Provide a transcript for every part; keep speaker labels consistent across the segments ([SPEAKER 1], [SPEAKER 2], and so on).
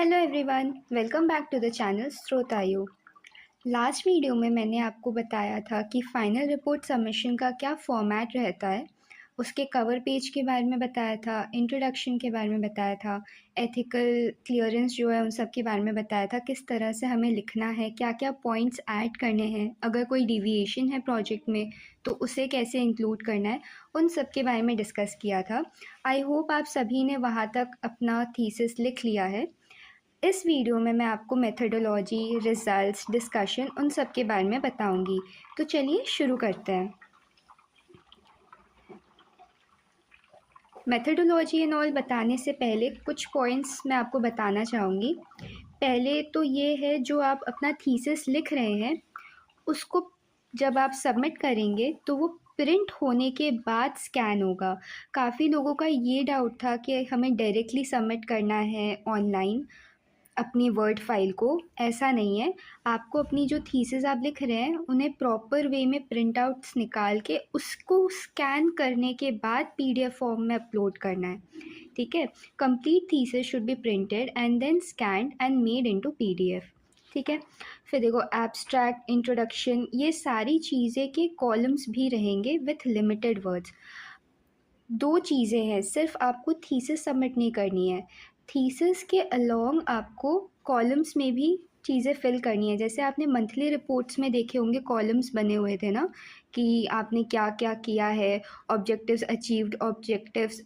[SPEAKER 1] Hello everyone, welcome back to the channel Srotayu. Last video में मैंने आपको बताया था कि फ़ाइनल रिपोर्ट सबमिशन का क्या फॉर्मेट रहता है। उसके कवर पेज के बारे में बताया था, इंट्रोडक्शन के बारे में बताया था, एथिकल क्लियरेंस जो है उन सब के बारे में बताया था, किस तरह से हमें लिखना है, क्या क्या पॉइंट्स ऐड करने हैं, अगर कोई डिविएशन है प्रोजेक्ट में तो उसे कैसे इंक्लूड करना है, उन सब के बारे में डिस्कस किया था। आई होप आप सभी ने वहाँ तक अपना थीसिस लिख लिया है। इस वीडियो में मैं आपको मेथडोलॉजी, रिजल्ट्स, डिस्कशन उन सब के बारे में बताऊंगी। तो चलिए शुरू करते हैं। मेथडोलॉजी एंड ऑल बताने से पहले कुछ पॉइंट्स मैं आपको बताना चाहूँगी। पहले तो ये है, जो आप अपना थीसिस लिख रहे हैं उसको जब आप सबमिट करेंगे तो वो प्रिंट होने के बाद स्कैन होगा। काफ़ी लोगों का ये डाउट था कि हमें डायरेक्टली सबमिट करना है ऑनलाइन अपनी वर्ड फाइल को। ऐसा नहीं है, आपको अपनी जो थीसिस आप लिख रहे हैं उन्हें प्रॉपर वे में प्रिंट आउट्स निकाल के उसको स्कैन करने के बाद पीडीएफ फॉर्म में अपलोड करना है। ठीक है, complete thesis should be printed and then scanned and made into PDF. ठीक है, फिर देखो एब्स्ट्रैक्ट, इंट्रोडक्शन, ये सारी चीज़ें के कॉलम्स भी रहेंगे विथ लिमिटेड वर्ड्स। दो चीज़ें हैं, सिर्फ आपको थीसिस सबमिट नहीं करनी है, थीसिस के अलोंग आपको कॉलम्स में भी चीज़ें फिल करनी है। जैसे आपने मंथली रिपोर्ट्स में देखे होंगे कॉलम्स बने हुए थे ना, कि आपने क्या क्या किया है, ऑब्जेक्टिव्स अचीव्ड, ऑब्जेक्टिव्स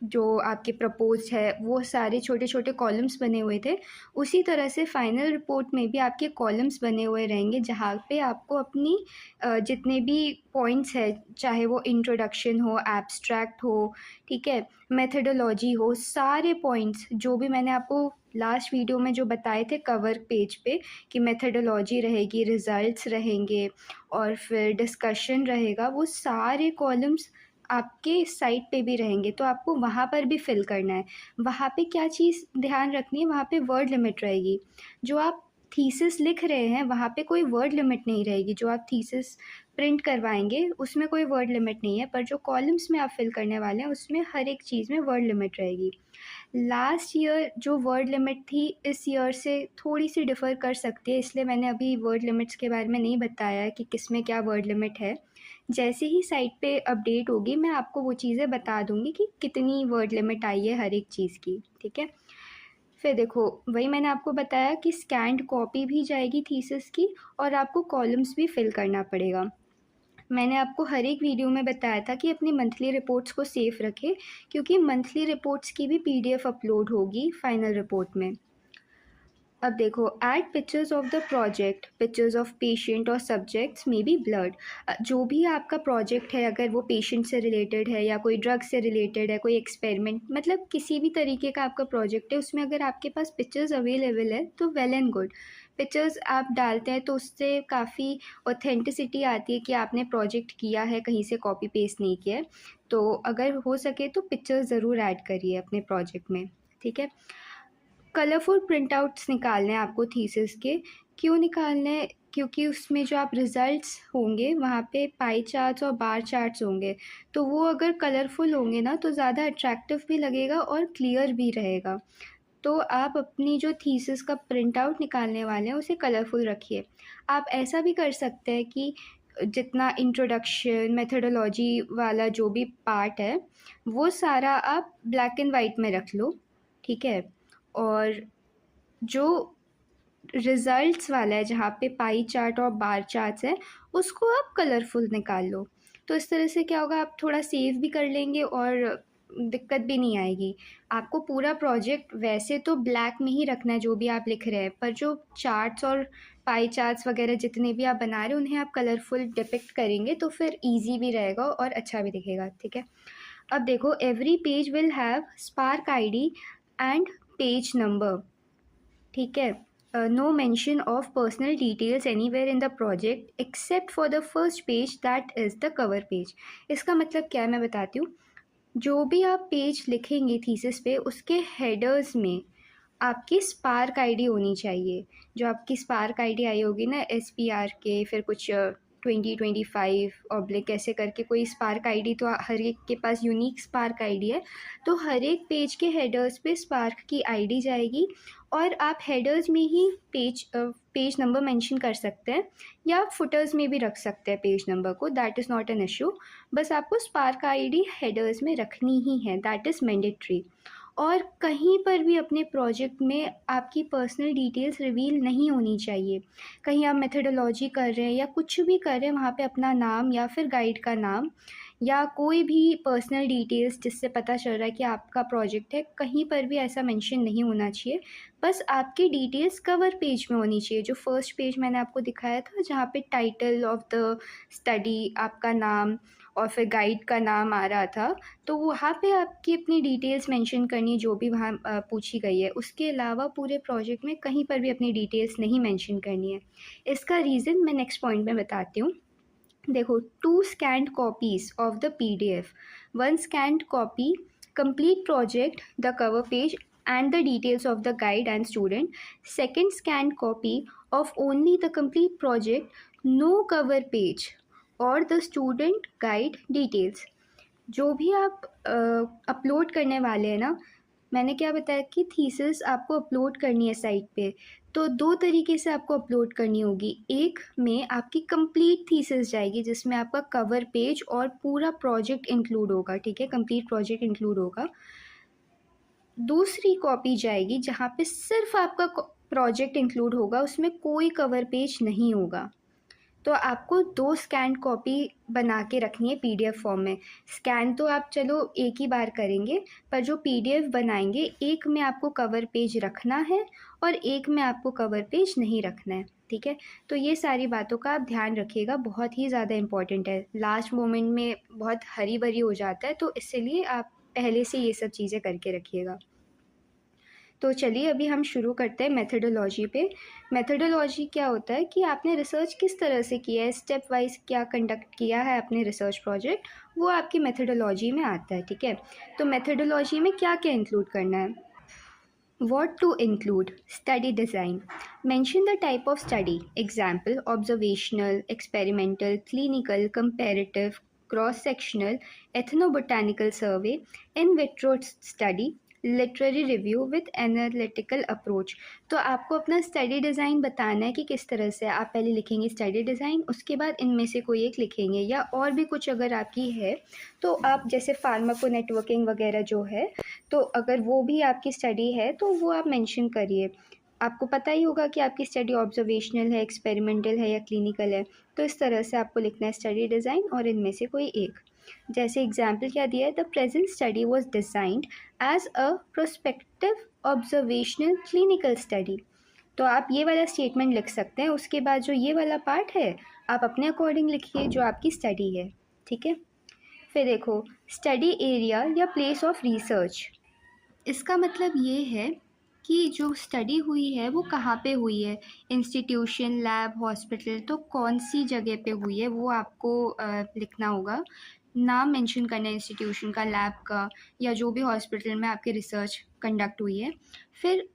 [SPEAKER 1] जो आपके प्रपोज है, वो सारे छोटे छोटे कॉलम्स बने हुए थे। उसी तरह से फाइनल रिपोर्ट में भी आपके कॉलम्स बने हुए रहेंगे, जहाँ पे आपको अपनी जितने भी पॉइंट्स है, चाहे वो इंट्रोडक्शन हो, एब्स्ट्रैक्ट हो, ठीक है, मेथडोलॉजी हो, सारे पॉइंट्स जो भी मैंने आपको लास्ट वीडियो में जो बताए थे कवर पेज पे, कि मेथडोलॉजी रहेगी, रिजल्ट्स रहेंगे और फिर डिस्कशन रहेगा, वो सारे कॉलम्स आपके साइट पे भी रहेंगे, तो आपको वहाँ पर भी फिल करना है। वहाँ पे क्या चीज़ ध्यान रखनी है, वहाँ पे वर्ड लिमिट रहेगी। जो आप थीसिस लिख रहे हैं वहाँ पे कोई वर्ड लिमिट नहीं रहेगी। जो आप थीसिस प्रिंट करवाएंगे उसमें कोई वर्ड लिमिट नहीं है, पर जो कॉलम्स में आप फिल करने वाले हैं उसमें हर एक चीज़ में वर्ड लिमिट रहेगी। लास्ट ईयर जो वर्ड लिमिट थी इस ईयर से थोड़ी सी डिफ़र कर सकती है, इसलिए मैंने अभी वर्ड लिमिट्स के बारे में नहीं बताया कि किस में क्या वर्ड लिमिट है। जैसे ही साइट पे अपडेट होगी मैं आपको वो चीज़ें बता दूंगी कि कितनी वर्ड लिमिट आई है हर एक चीज़ की। ठीक है, फिर देखो वही मैंने आपको बताया कि स्कैन्ड कॉपी भी जाएगी थीसिस की, और आपको कॉलम्स भी फिल करना पड़ेगा। मैंने आपको हर एक वीडियो में बताया था कि अपनी मंथली रिपोर्ट्स को सेफ रखें, क्योंकि मंथली रिपोर्ट्स की भी पीडीएफ अपलोड होगी फाइनल रिपोर्ट में। अब देखो, add pictures of the project, pictures of patient और सब्जेक्ट्स मे बी ब्लर्ड। जो भी आपका प्रोजेक्ट है, अगर वो पेशेंट से रिलेटेड है या कोई ड्रग से रिलेटेड है, कोई एक्सपेरिमेंट, मतलब किसी भी तरीके का आपका प्रोजेक्ट है, उसमें अगर आपके पास पिक्चर्स अवेलेबल है तो वेल एंड गुड। पिक्चर्स आप डालते हैं तो उससे काफ़ी ऑथेंटिसिटी आती है कि आपने प्रोजेक्ट किया है, कहीं से कॉपी पेस्ट नहीं किया है। तो अगर हो सके तो पिक्चर्स ज़रूर ऐड करिए अपने प्रोजेक्ट में। ठीक है, कलरफुल प्रिंट आउट्स निकालने हैं आपको थीसिस के। क्यों निकालने हैं? क्योंकि उसमें जो आप रिज़ल्ट्स होंगे वहाँ पे पाई चार्ट्स और बार चार्ट्स होंगे, तो वो अगर कलरफुल होंगे ना तो ज़्यादा अट्रैक्टिव भी लगेगा और क्लियर भी रहेगा। तो आप अपनी जो थीसिस का प्रिंट आउट निकालने वाले हैं उसे कलरफुल रखिए। आप ऐसा भी कर सकते हैं कि जितना इंट्रोडक्शन, मेथडोलॉजी वाला जो भी पार्ट है वो सारा आप ब्लैक एंड वाइट में रख लो। ठीक है, और जो रिजल्ट्स वाला है जहाँ पे पाई चार्ट और बार चार्ट्स है उसको आप कलरफुल निकाल लो। तो इस तरह से क्या होगा, आप थोड़ा सेव भी कर लेंगे और दिक्कत भी नहीं आएगी। आपको पूरा प्रोजेक्ट वैसे तो ब्लैक में ही रखना है जो भी आप लिख रहे हैं, पर जो चार्ट्स और पाई चार्ट्स वगैरह जितने भी आप बना रहे हैं उन्हें आप कलरफुल डिपिक्ट करेंगे तो फिर ईजी भी रहेगा और अच्छा भी दिखेगा। ठीक है, अब देखो, every page will have spark ID and page number. ठीक है, no mention of personal details anywhere in the project except for the first page that is the cover page. इसका मतलब क्या है मैं बताती हूँ। जो भी आप पेज लिखेंगे थीसिस पे उसके हेडर्स में आपकी स्पार्क आईडी होनी चाहिए। जो आपकी स्पार्क आईडी आई होगी ना, SPR के, फिर कुछ 2025 ऐसे करके कोई स्पार्क आईडी, तो हर एक के पास यूनिक स्पार्क आईडी है। तो हर एक पेज के हेडर्स पे स्पार्क की आईडी जाएगी और आप हेडर्स में ही पेज नंबर मेंशन कर सकते हैं या फुटर्स में भी रख सकते हैं पेज नंबर को, that is not an issue. बस आपको स्पार्क आईडी हेडर्स में रखनी ही है, दैट इज़ मैंडेटरी। और कहीं पर भी अपने प्रोजेक्ट में आपकी पर्सनल डिटेल्स रिवील नहीं होनी चाहिए। कहीं आप मेथडोलॉजी कर रहे हैं या कुछ भी कर रहे हैं, वहाँ पे अपना नाम या फिर गाइड का नाम या कोई भी पर्सनल डिटेल्स जिससे पता चल रहा है कि आपका प्रोजेक्ट है, कहीं पर भी ऐसा मेंशन नहीं होना चाहिए। बस आपकी डिटेल्स कवर पेज में होनी चाहिए, जो फर्स्ट पेज मैंने आपको दिखाया था जहाँ पे टाइटल ऑफ द स्टडी, आपका नाम और फिर गाइड का नाम आ रहा था। तो वहाँ पे आपकी अपनी डिटेल्स मेंशन करनी है जो भी वहाँ पूछी गई है। उसके अलावा पूरे प्रोजेक्ट में कहीं पर भी अपनी डिटेल्स नहीं मेंशन करनी है। इसका रीज़न मैं नेक्स्ट पॉइंट में बताती हूँ। देखो, 2 scanned copies of the PDF, 1 scanned copy, complete project, the cover page and the details of the guide and student. Second scanned copy of only the complete project, no cover page or the student guide details. जो भी आप upload करने वाले हैं ना, मैंने क्या बताया कि थीसिस आपको अपलोड करनी है साइट पे, तो 2 तरीके से आपको अपलोड करनी होगी। एक में आपकी कंप्लीट थीसिस जाएगी जिसमें आपका कवर पेज और पूरा प्रोजेक्ट इंक्लूड होगा, ठीक है, कंप्लीट प्रोजेक्ट इंक्लूड होगा। दूसरी कॉपी जाएगी जहाँ पे सिर्फ आपका प्रोजेक्ट इंक्लूड होगा, उसमें कोई कवर पेज नहीं होगा। तो आपको 2 स्कैन कॉपी बना के रखनी है पीडीएफ फॉर्म में। स्कैन तो आप चलो एक ही बार करेंगे, पर जो पीडीएफ बनाएंगे, एक में आपको कवर पेज रखना है और एक में आपको कवर पेज नहीं रखना है, ठीक है। तो ये सारी बातों का आप ध्यान रखिएगा, बहुत ही ज़्यादा इम्पॉर्टेंट है। लास्ट मोमेंट में बहुत हरी भरी हो जाता है, तो इसलिए आप पहले से ये सब चीज़ें करके रखिएगा। तो चलिए अभी हम शुरू करते हैं मेथडोलॉजी पे। मेथडोलॉजी क्या होता है कि आपने रिसर्च किस तरह से किया है, स्टेप वाइज क्या कंडक्ट किया है अपने रिसर्च प्रोजेक्ट, वो आपकी मेथडोलॉजी में आता है, ठीक है। तो मेथडोलॉजी में क्या क्या इंक्लूड करना है। What to include? Study design. Mention the type of study. Example: observational, experimental, clinical, comparative, cross-sectional, ethnobotanical survey, in vitro study, literary review with analytical approach. तो आपको अपना स्टडी डिज़ाइन बताना है कि किस तरह से आप पहले लिखेंगे स्टडी डिज़ाइन, उसके बाद इनमें से कोई एक लिखेंगे, या और भी कुछ अगर आपकी है तो आप जैसे फार्माको नेटवर्किंग वगैरह जो है, तो अगर वो भी आपकी स्टडी है तो वो आप मेंशन करिए। आपको पता ही होगा कि आपकी स्टडी ऑब्जर्वेशनल है, एक्सपेरिमेंटल है या क्लिनिकल है, तो इस तरह से आपको लिखना है स्टडी डिज़ाइन और इनमें से कोई एक। जैसे एग्जाम्पल क्या दिया है, the present study was designed as a prospective observational clinical study. तो आप ये वाला स्टेटमेंट लिख सकते हैं, उसके बाद जो ये वाला पार्ट है आप अपने अकॉर्डिंग लिखिए जो आपकी स्टडी है, ठीक है। फिर देखो, स्टडी एरिया या प्लेस ऑफ रिसर्च। इसका मतलब ये है कि जो स्टडी हुई है वो कहाँ पे हुई है, इंस्टीट्यूशन, लैब, हॉस्पिटल, तो कौन सी जगह पे हुई है वो आपको लिखना होगा। नाम मेंशन करना है इंस्टीट्यूशन का, लैब का, या जो भी हॉस्पिटल में आपकी रिसर्च कंडक्ट हुई है। फिर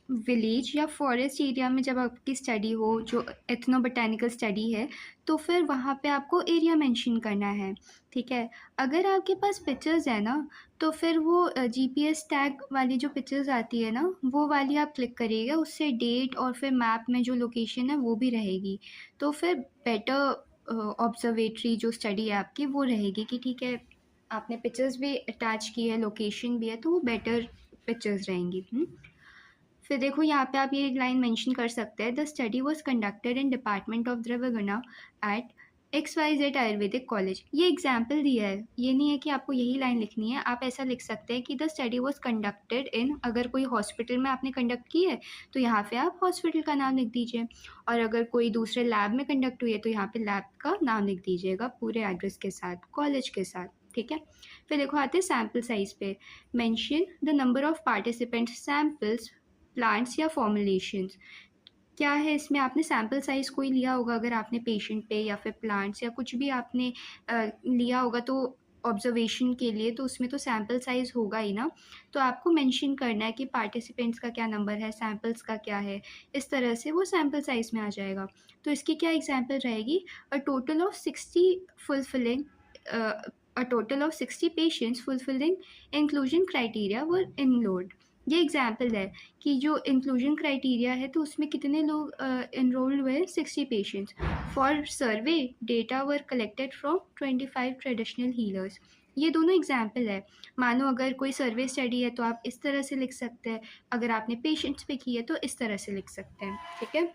[SPEAKER 1] विलेज या फॉरेस्ट एरिया में जब आपकी स्टडी हो, जो एथनोबोटैनिकल स्टडी है, तो फिर वहाँ पे आपको एरिया मेंशन करना है, ठीक है। अगर आपके पास पिक्चर्स है ना, तो फिर वो जीपीएस टैग वाली जो पिक्चर्स आती है ना, वो वाली आप क्लिक करिएगा, उससे डेट और फिर मैप में जो लोकेशन है वो भी रहेगी, तो फिर बेटर ऑब्जर्वेटरी जो स्टडी है आपकी वो रहेगी कि ठीक है आपने पिक्चर्स भी अटैच की है, लोकेशन भी है, तो वो बेटर पिक्चर्स रहेंगी। फिर देखो यहाँ पे आप ये लाइन मेंशन कर सकते हैं, the study was conducted in department of Dravaguna at XYZ Ayurvedic college. ये एग्जाम्पल दिया है, ये नहीं है कि आपको यही लाइन लिखनी है। आप ऐसा लिख सकते हैं कि द स्टडी वॉज कंडक्टेड इन, अगर कोई हॉस्पिटल में आपने कंडक्ट की है तो यहाँ पे आप हॉस्पिटल का नाम लिख दीजिए, और अगर कोई दूसरे लैब में कंडक्ट हुई है तो यहाँ पे लैब का नाम लिख दीजिएगा पूरे एड्रेस के साथ, कॉलेज के साथ, ठीक है। फिर देखो आते हैं सैम्पल साइज पे। Mention the number of participants, samples, plants या फॉर्मुलेशंस। क्या है इसमें, आपने सैम्पल साइज़ कोई लिया होगा, अगर आपने पेशेंट पे या फिर प्लांट्स या कुछ भी आपने लिया होगा, तो ऑब्जर्वेशन के लिए, तो उसमें तो सैम्पल साइज़ होगा ही ना, तो आपको मेंशन करना है कि पार्टिसिपेंट्स का क्या नंबर है, सैम्पल्स का क्या है, इस तरह से वो सैम्पल साइज़ में आ जाएगा। तो इसकी क्या एग्जांपल रहेगी, a total of 60 fulfilling a total of 60 patients fulfilling inclusion criteria were enrolled। ये एग्जाम्पल है कि जो इंक्लूजन क्राइटेरिया है तो उसमें कितने लोग इनरोल्ड हुए, 60 patients. For survey data were collected from 25 traditional healers. ये दोनों एग्जाम्पल है। मानो अगर कोई सर्वे स्टडी है तो आप इस तरह से लिख सकते हैं, अगर आपने पेशेंट्स पे की है तो इस तरह से लिख सकते हैं, ठीक है।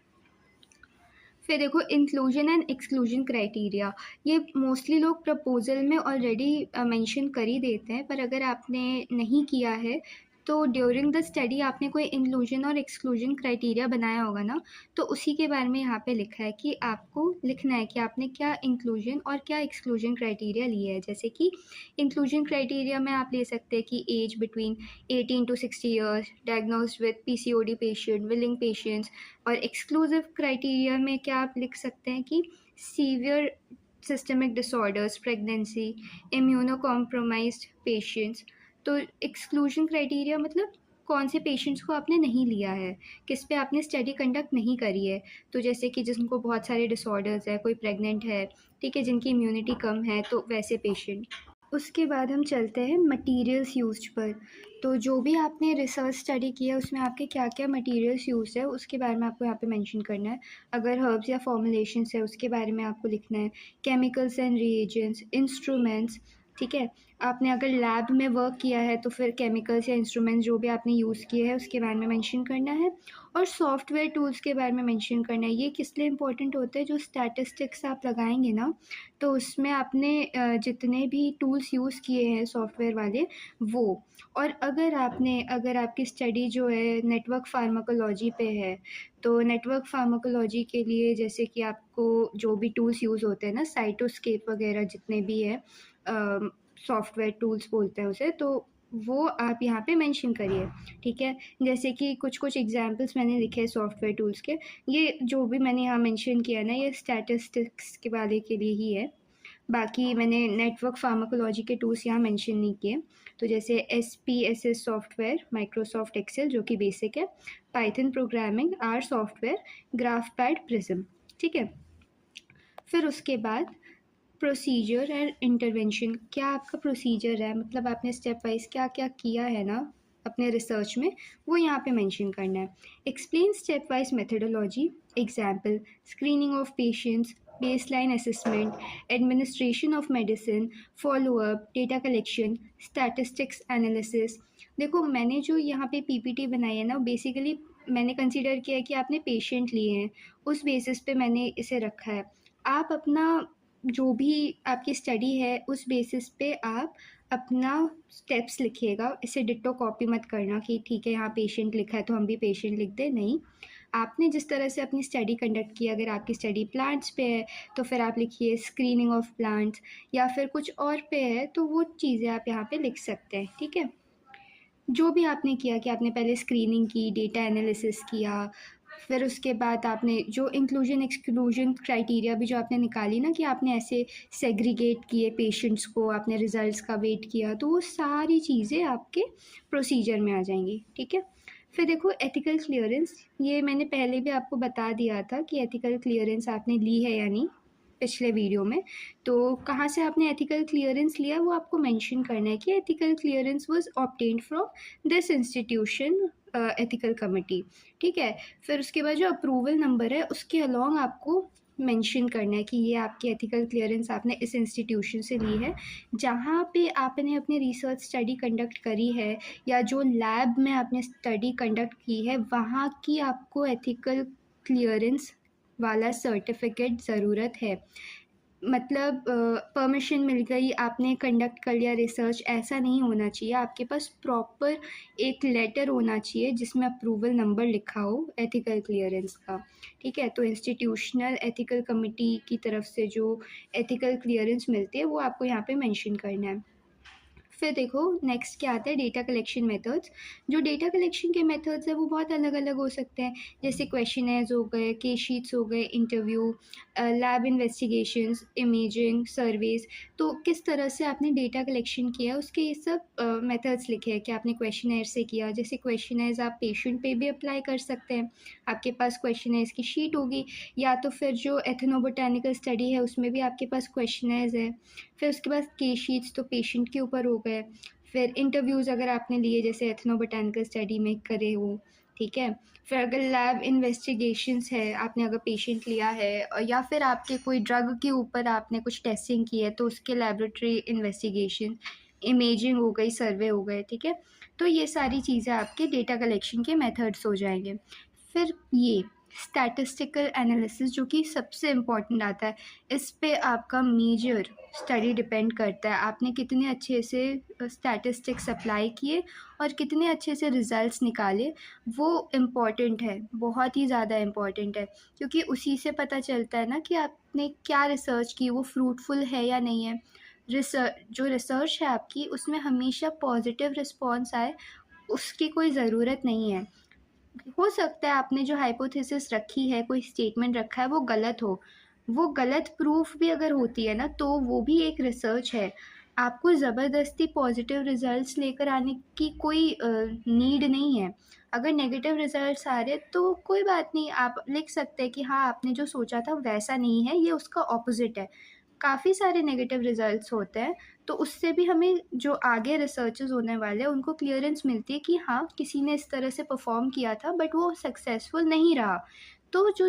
[SPEAKER 1] फिर देखो इंक्लूजन एंड एक्सक्लूजन क्राइटेरिया, ये मोस्टली लोग प्रपोजल में ऑलरेडी मेंशन कर ही देते हैं, पर अगर आपने नहीं किया है तो ड्यूरिंग द स्टडी आपने कोई इंक्लूजन और एक्सक्लूजन क्राइटेरिया बनाया होगा ना, तो उसी के बारे में यहाँ पे लिखा है कि आपको लिखना है कि आपने क्या इंक्लूजन और क्या एक्सक्लूजन क्राइटेरिया लिए है। जैसे कि इंक्लूजन क्राइटेरिया में आप ले सकते हैं कि age between 18 to 60 years, diagnosed with PCOD patient, willing patients. और एक्सक्लूसिव क्राइटेरिया में क्या आप लिख सकते हैं कि severe systemic disorders, pregnancy, immunocompromised patients. तो एक्सक्लूजन क्राइटेरिया मतलब कौन से पेशेंट्स को आपने नहीं लिया है, किस पे आपने स्टडी कंडक्ट नहीं करी है। तो जैसे कि जिनको बहुत सारे डिसऑर्डर्स है, कोई प्रेग्नेंट है, ठीक है, जिनकी इम्यूनिटी कम है, तो वैसे पेशेंट। उसके बाद हम चलते हैं मटेरियल्स यूज्ड पर। तो जो भी आपने रिसर्च स्टडी किया उसमें आपके क्या क्या मटेरियल्स यूज़ है उसके बारे में आपको यहाँ पे मेंशन करना है। अगर हर्ब्स या फॉर्मुलेशंस है उसके बारे में आपको लिखना है। केमिकल्स एंड रिएजेंट्स, इंस्ट्रूमेंट्स, ठीक है। आपने अगर लैब में वर्क किया है तो फिर केमिकल्स या इंस्ट्रूमेंट्स जो भी आपने यूज़ किए हैं उसके बारे में मेंशन करना है। और सॉफ्टवेयर टूल्स के बारे में मेंशन करना है। ये किस लिए इंपॉर्टेंट होते हैं, जो स्टैटिस्टिक्स आप लगाएंगे ना, तो उसमें आपने जितने भी टूल्स यूज़ किए हैं सॉफ्टवेयर वाले वो। और अगर आपकी स्टडी जो है नेटवर्क फार्माकोलॉजी पे है, तो नेटवर्क फार्माकोलॉजी के लिए जैसे कि आपको जो भी टूल्स यूज़ होते हैं ना, साइटोस्केप वगैरह जितने भी है, सॉफ्टवेयर टूल्स बोलते हैं उसे, तो वो आप यहाँ पे मेंशन करिए, ठीक है। जैसे कि कुछ कुछ एग्जांपल्स मैंने लिखे हैं सॉफ्टवेयर टूल्स के। ये जो भी मैंने यहाँ मेंशन किया ना, ये स्टैटिस्टिक्स के वाले के लिए ही है। बाकी मैंने नेटवर्क फार्माकोलॉजी के टूल्स यहाँ मेंशन नहीं किए। तो जैसे SPSS सॉफ्टवेयर, माइक्रोसॉफ्ट एक्सेल जो कि बेसिक है, Python programming, R software, GraphPad, Prism, ठीक है। फिर उसके बाद प्रोसीजर एंड इंटरवेंशन, क्या आपका प्रोसीजर है, मतलब आपने स्टेप वाइज क्या क्या किया है ना अपने रिसर्च में, वो यहाँ पे मेंशन करना है। Explain step wise methodology, example screening of patients, baseline assessment, administration of medicine, follow up, data collection, statistics analysis. देखो मैंने जो यहाँ पे PPT बनाई है ना, बेसिकली मैंने कंसिडर किया है कि आपने पेशेंट लिए हैं, उस बेसिस पे मैंने इसे रखा है। आप अपना जो भी आपकी स्टडी है उस बेसिस पे आप अपना स्टेप्स लिखिएगा। इसे डिट्टो कॉपी मत करना कि ठीक है यहाँ पेशेंट लिखा है तो हम भी पेशेंट लिख दें, नहीं। आपने जिस तरह से अपनी स्टडी कंडक्ट की, अगर आपकी स्टडी प्लांट्स पे है तो फिर आप लिखिए स्क्रीनिंग ऑफ प्लांट्स, या फिर कुछ और पे है तो वो चीज़ें आप यहाँ पे लिख सकते हैं, ठीक है। जो भी आपने किया कि आपने पहले स्क्रीनिंग की, डेटा एनालिसिस किया, फिर उसके बाद आपने जो इंक्लूजन एक्सक्लूजन क्राइटेरिया भी जो आपने निकाली ना, कि आपने ऐसे सेग्रीगेट किए पेशेंट्स को, आपने रिजल्ट्स का वेट किया, तो वो सारी चीज़ें आपके प्रोसीजर में आ जाएंगी, ठीक है। फिर देखो एथिकल क्लियरेंस, ये मैंने पहले भी आपको बता दिया था कि एथिकल क्लियरेंस आपने ली है या नहीं पिछले वीडियो में। तो कहाँ से आपने एथिकल क्लियरेंस लिया वो आपको मेंशन करना है कि ethical clearance was obtained from this institution ethical committee, ठीक है। फिर उसके बाद जो अप्रूवल नंबर है उसके अलॉन्ग आपको मेंशन करना है कि ये आपकी एथिकल क्लियरेंस आपने इस इंस्टीट्यूशन से ली है, जहाँ पे आपने अपनी रिसर्च स्टडी कंडक्ट करी है, या जो लैब में आपने स्टडी कंडक्ट की है वहाँ की आपको एथिकल क्लियरेंस वाला सर्टिफिकेट ज़रूरत है। मतलब परमिशन मिल गई, आपने कंडक्ट कर लिया रिसर्च, ऐसा नहीं होना चाहिए। आपके पास प्रॉपर एक लेटर होना चाहिए जिसमें अप्रूवल नंबर लिखा हो एथिकल क्लियरेंस का, ठीक है। तो इंस्टीट्यूशनल एथिकल कमिटी की तरफ से जो एथिकल क्लियरेंस मिलती है वो आपको यहाँ पे मेंशन करना है। फिर देखो नेक्स्ट क्या आता है, डेटा कलेक्शन मेथड्स। जो डेटा कलेक्शन के मेथड्स है वो बहुत अलग अलग हो सकते हैं, जैसे क्वेश्चनर्स हो गए, केस शीट्स हो गए, interview, lab investigations, imaging, surveys. तो किस तरह से आपने डेटा कलेक्शन किया उसके ये सब मेथड्स लिखे हैं कि आपने क्वेश्चनर से किया। जैसे क्वेश्चनर्स आप पेशेंट पे भी अप्लाई कर सकते हैं, आपके पास क्वेश्चनर्स की शीट होगी, या तो फिर जो एथनोबोटानिकल स्टडी है उसमें भी आपके पास क्वेश्चनर्स है। फिर उसके बाद केस शीट्स तो पेशेंट के ऊपर हो गए। फिर इंटरव्यूज़ अगर आपने लिए जैसे एथनोबोटानिकल स्टडी में करे हो, ठीक है। फिर अगर लैब इन्वेस्टिगेशंस है, आपने अगर पेशेंट लिया है या फिर आपके कोई ड्रग के ऊपर आपने कुछ टेस्टिंग की है तो उसके लैबोरेटरी इन्वेस्टिगेशन, इमेजिंग हो गई, सर्वे हो गए, ठीक है। तो ये सारी चीज़ें आपके डेटा कलेक्शन के मेथड्स हो जाएंगे। फिर ये स्टैटिस्टिकल एनालिसिस जो कि सबसे इम्पॉर्टेंट आता है, इस पे आपका मेजर स्टडी डिपेंड करता है आपने कितने अच्छे से स्टैटिस्टिक्स अप्लाई किए और कितने अच्छे से रिजल्ट्स निकाले। वो इम्पॉर्टेंट है, बहुत ही ज़्यादा इम्पॉर्टेंट है, क्योंकि उसी से पता चलता है ना कि आपने क्या रिसर्च की, वो फ्रूटफुल है या नहीं है। जो रिसर्च है आपकी उसमें हमेशा पॉजिटिव रिस्पॉन्स आए उसकी कोई ज़रूरत नहीं है। हो सकता है आपने जो हाइपोथेसिस रखी है, कोई स्टेटमेंट रखा है, वो गलत हो। वो गलत प्रूफ भी अगर होती है ना तो वो भी एक रिसर्च है। आपको ज़बरदस्ती पॉजिटिव रिजल्ट्स लेकर आने की कोई नीड नहीं है। अगर नेगेटिव रिजल्ट्स आ रहे तो कोई बात नहीं, आप लिख सकते हैं कि हाँ आपने जो सोचा था वैसा नहीं है, ये उसका ऑपोजिट है। काफ़ी सारे नेगेटिव रिजल्ट्स होते हैं, तो उससे भी हमें जो आगे रिसर्चेस होने वाले हैं उनको क्लियरेंस मिलती है कि हाँ किसी ने इस तरह से परफॉर्म किया था बट वो सक्सेसफुल नहीं रहा। तो जो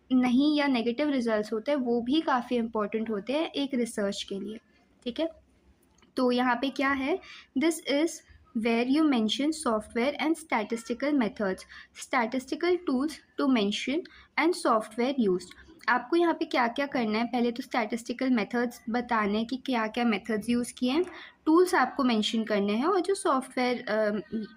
[SPEAKER 1] नहीं या नेगेटिव रिजल्ट्स होते हैं वो भी काफ़ी इम्पोर्टेंट होते हैं एक रिसर्च के लिए, ठीक है। तो यहाँ पे क्या है, this is where you mention software and statistical methods, statistical tools to mention and software used. आपको यहाँ पे क्या क्या करना है, पहले तो स्टैटिस्टिकल मेथड्स बताने हैं कि क्या क्या मेथड्स यूज़ किए हैं, टूल्स आपको मेंशन करने हैं और जो सॉफ्टवेयर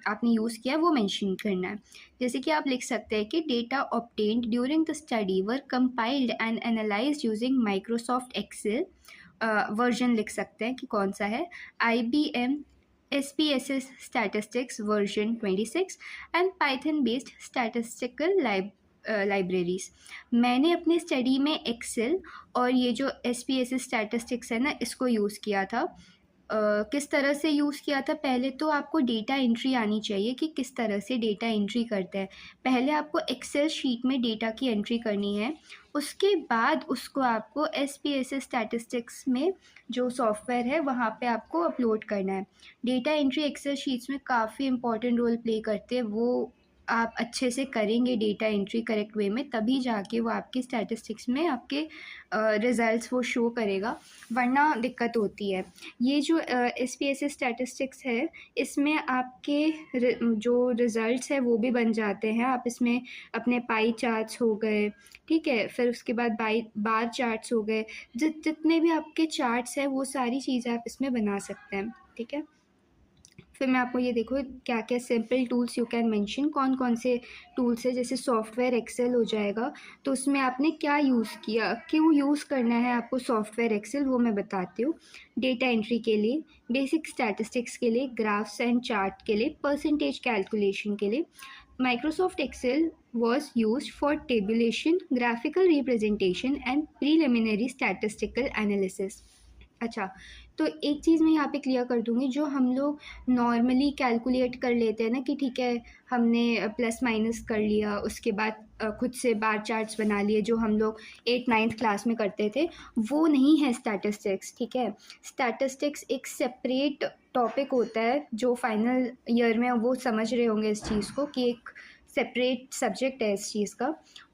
[SPEAKER 1] आपने यूज़ किया है वो मेंशन करना है। जैसे कि आप लिख सकते हैं कि data obtained during the study were compiled and analysed using Microsoft Excel. Version लिख सकते हैं कि कौन सा है, IBM SPSS statistics version 26 and Python based statistical libraries. मैंने अपने स्टडी में एक्सेल और ये जो SPSS स्टैटिस्टिक्स है ना इसको यूज़ किया था। किस तरह से यूज़ किया था, पहले तो आपको डेटा एंट्री आनी चाहिए कि किस तरह से डेटा एंट्री करते हैं। पहले आपको एक्सेल शीट में डेटा की एंट्री करनी है, उसके बाद उसको आपको SPSS स्टैटिस्टिक्स में जो सॉफ्टवेयर है वहाँ पे आपको अपलोड करना है। डेटा एंट्री एक्सेल शीट्स में काफ़ी इंपॉर्टेंट रोल प्ले करते हैं, वो आप अच्छे से करेंगे डेटा एंट्री करेक्ट वे में तभी जाके वो आपके स्टैटिस्टिक्स में आपके रिज़ल्ट्स वो शो करेगा, वरना दिक्कत होती है। ये जो SPSS स्टैटिस्टिक्स है इसमें आपके जो रिज़ल्ट्स है वो भी बन जाते हैं। आप इसमें अपने पाई चार्ट्स हो गए, ठीक है, फिर उसके बाद बार चार्ट्स हो गए, जितने भी आपके चार्ट्स हैं वो सारी चीज़ें आप इसमें बना सकते हैं, ठीक है। फिर मैं आपको ये देखो क्या क्या simple tools you can mention, कौन कौन से टूल्स है। जैसे सॉफ्टवेयर एक्सेल हो जाएगा, तो उसमें आपने क्या यूज़ किया, क्यों यूज़ करना है आपको सॉफ्टवेयर एक्सेल, वो मैं बताती हूँ। डेटा एंट्री के लिए, बेसिक स्टैटिस्टिक्स के लिए, ग्राफ्स एंड चार्ट के लिए, परसेंटेज कैलकुलेशन के लिए। Microsoft Excel was used for tabulation, graphical representation and preliminary statistical analysis। अच्छा, तो एक चीज़ मैं यहाँ पे क्लियर कर दूँगी, जो हम लोग नॉर्मली कैलकुलेट कर लेते हैं ना कि ठीक है हमने प्लस माइनस कर लिया, उसके बाद खुद से बार चार्ट्स बना लिए, जो हम लोग 8th-9th क्लास में करते थे, वो नहीं है स्टैटिस्टिक्स, ठीक है। स्टैटिस्टिक्स एक सेपरेट टॉपिक होता है, जो फाइनल ईयर में वो समझ रहे होंगे इस चीज़ को कि एक सेपरेट सब्जेक्ट है इस चीज़ का,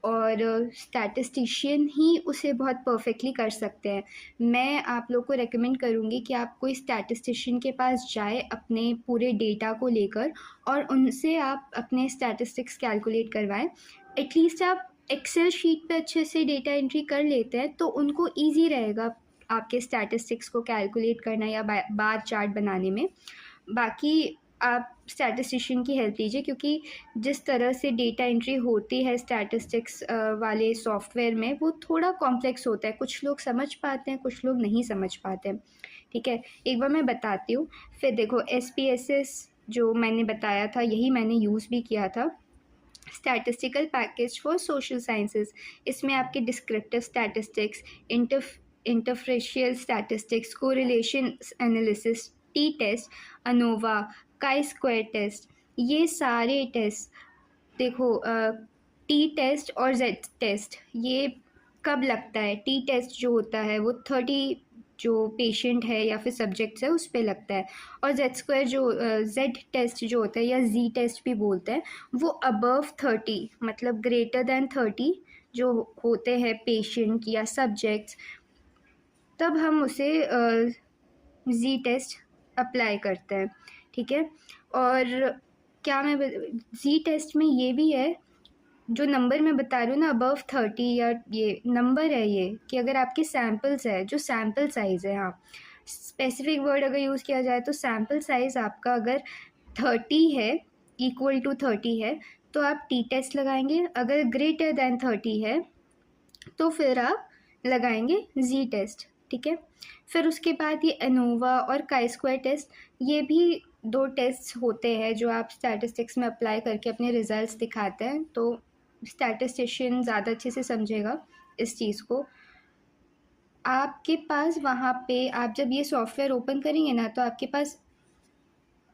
[SPEAKER 1] और स्टैटिस्टिशियन ही उसे बहुत परफेक्टली कर सकते हैं। मैं आप लोग को रेकमेंड करूँगी कि आप कोई स्टैटिस्टिशियन के पास जाए अपने पूरे डेटा को लेकर और उनसे आप अपने स्टैटिस्टिक्स कैलकुलेट करवाएं। एटलीस्ट आप एक्सेल शीट पे अच्छे से डेटा एंट्री कर लेते हैं तो उनको ईजी रहेगा आपके स्टैटिस्टिक्स को कैलकुलेट करना या बार चार्ट बनाने में। बाकी आप स्टैटिस्टिशियन की हेल्प लीजिए, क्योंकि जिस तरह से डेटा एंट्री होती है स्टैटिस्टिक्स वाले सॉफ्टवेयर में, वो थोड़ा कॉम्प्लेक्स होता है। कुछ लोग समझ पाते हैं, कुछ लोग नहीं समझ पाते हैं, ठीक है। एक बार मैं बताती हूँ। फिर देखो SPSS जो मैंने बताया था, यही मैंने यूज़ भी किया था, statistical package for social sciences. इसमें आपके descriptive statistics, interferential statistics, correlation analysis, T test, ANOVA, chi square test, ये सारे टेस्ट देखो। टी टेस्ट और जेड टेस्ट ये कब लगता है? टी टेस्ट जो होता है वो 30 जो पेशेंट है या फिर सब्जेक्ट्स है उस पे लगता है, और जेड स्क्वायर जो जेड टेस्ट जो होता है या जी टेस्ट भी बोलते हैं, वो अबव 30 मतलब ग्रेटर दैन 30 जो होते हैं पेशेंट या सब्जेक्ट्स, तब हम उसे जी टेस्ट अप्लाई करते हैं, ठीक है। और क्या मैं जी टेस्ट में ये भी है, जो नंबर मैं बता रही हूँ ना अबव 30, या ये नंबर है ये, कि अगर आपके सैम्पल्स है, जो सैम्पल साइज़ है, हाँ स्पेसिफिक वर्ड अगर यूज़ किया जाए तो सैम्पल साइज़ आपका अगर 30 है, इक्वल टू 30 है, तो आप टी टेस्ट लगाएंगे। अगर ग्रेटर दैन 30 है तो फिर आप लगाएंगे जी टेस्ट, ठीक है। फिर उसके बाद ये एनोवा और काई स्क्वायर टेस्ट, ये भी 2 टेस्ट होते हैं जो आप स्टैटिस्टिक्स में अप्लाई करके अपने रिजल्ट्स दिखाते हैं। तो स्टैटिस्टिशियन ज़्यादा अच्छे से समझेगा इस चीज़ को। आपके पास वहाँ पे आप जब ये सॉफ्टवेयर ओपन करेंगे ना, तो आपके पास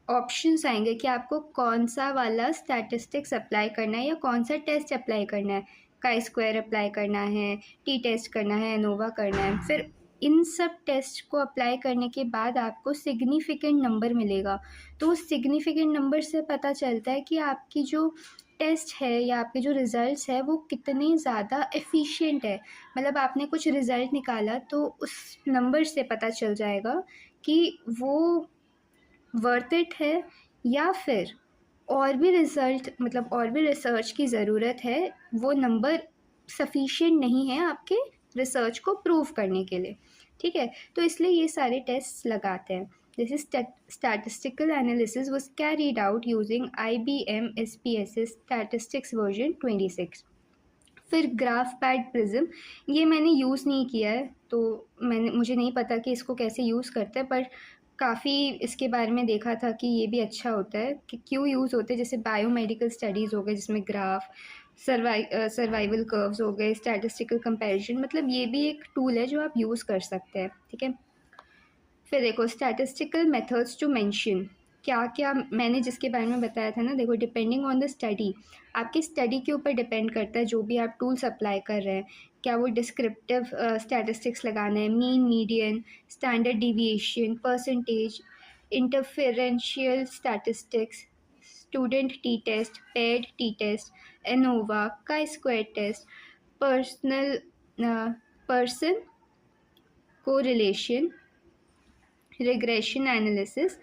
[SPEAKER 1] ऑप्शंस आएंगे कि आपको कौन सा वाला स्टैटिस्टिक्स अप्लाई करना है या कौन सा टेस्ट अप्लाई करना है। काई स्क्वायर अप्लाई करना है, टी टेस्ट करना है, एनोवा करना है। फिर इन सब टेस्ट को अप्लाई करने के बाद आपको सिग्निफिकेंट नंबर मिलेगा। तो उस सिग्निफिकेंट नंबर से पता चलता है कि आपकी जो टेस्ट है या आपके जो रिज़ल्ट्स है वो कितने ज़्यादा एफिशिएंट है। मतलब आपने कुछ रिज़ल्ट निकाला तो उस नंबर से पता चल जाएगा कि वो वर्थ इट है, या फिर और भी रिज़ल्ट मतलब और भी रिसर्च की ज़रूरत है, वो नंबर सफिशिएंट नहीं है आपके रिसर्च को प्रूव करने के लिए, ठीक है। तो इसलिए ये सारे टेस्ट लगाते हैं। जैसे statistical analysis was carried out using IBM SPSS statistics version 26। फिर ग्राफ पैड प्रिज्म, ये मैंने यूज़ नहीं किया है, तो मुझे नहीं पता कि इसको कैसे यूज़ करते हैं, पर काफ़ी इसके बारे में देखा था कि ये भी अच्छा होता है। कि क्यों यूज़ होते हैं, जैसे बायोमेडिकल स्टडीज़ हो गए जिसमें ग्राफ, सर्वाइवल कर्व्स हो गए, स्टैटिस्टिकल कंपैरिजन, मतलब ये भी एक टूल है जो आप यूज़ कर सकते हैं, ठीक है। फिर देखो स्टैटिस्टिकल मेथड्स टू मेंशन, क्या क्या मैंने जिसके बारे में बताया था ना, देखो डिपेंडिंग ऑन द स्टडी, आपकी स्टडी के ऊपर डिपेंड करता है जो भी आप टूल्स अप्लाई कर रहे हैं। क्या वो डिस्क्रिप्टिव स्टैटिस्टिक्स लगाना है, mean, median, standard deviation, percentage, interferential statistics, student T test, paired T test, ANOVA, chi square test, personal person correlation, regression analysis.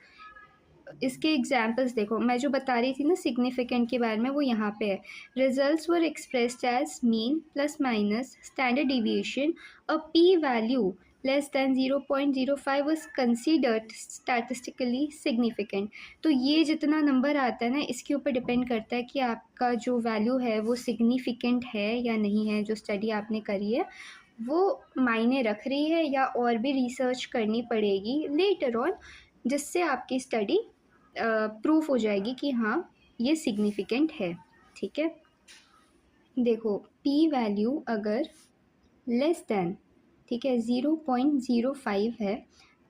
[SPEAKER 1] इसके एग्जाम्पल्स देखो, मैं जो बता रही थी ना सिग्निफिकेंट के बारे में, वो यहाँ पे है। Results were expressed as mean plus minus standard deviation, a P value less than 0.05 was considered statistically significant. तो ये जितना नंबर आता है ना, इसके ऊपर डिपेंड करता है कि आपका जो वैल्यू है वो सिग्निफिकेंट है या नहीं है। जो स्टडी आपने करी है वो मायने रख रही है, या और भी रिसर्च करनी पड़ेगी लेटर ऑन, जिससे आपकी स्टडी प्रूफ हो जाएगी कि हाँ ये सिग्निफिकेंट है, ठीक है। देखो पी वैल्यू अगर लेस दैन, ठीक है, 0.05 है,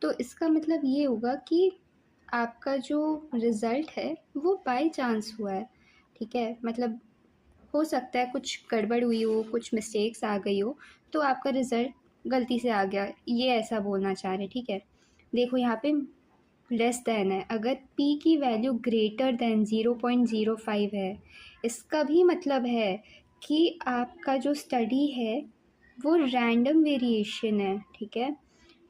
[SPEAKER 1] तो इसका मतलब ये होगा कि आपका जो रिज़ल्ट है वो बाय चांस हुआ है, ठीक है। मतलब हो सकता है कुछ गड़बड़ हुई हो, कुछ मिस्टेक्स आ गई हो, तो आपका रिज़ल्ट गलती से आ गया, ये ऐसा बोलना चाह रहे हैं, ठीक है। देखो यहाँ पे लेस दैन है, अगर p की वैल्यू ग्रेटर दैन 0.05 है, इसका भी मतलब है कि आपका जो स्टडी है वो रैंडम वेरिएशन है, ठीक है।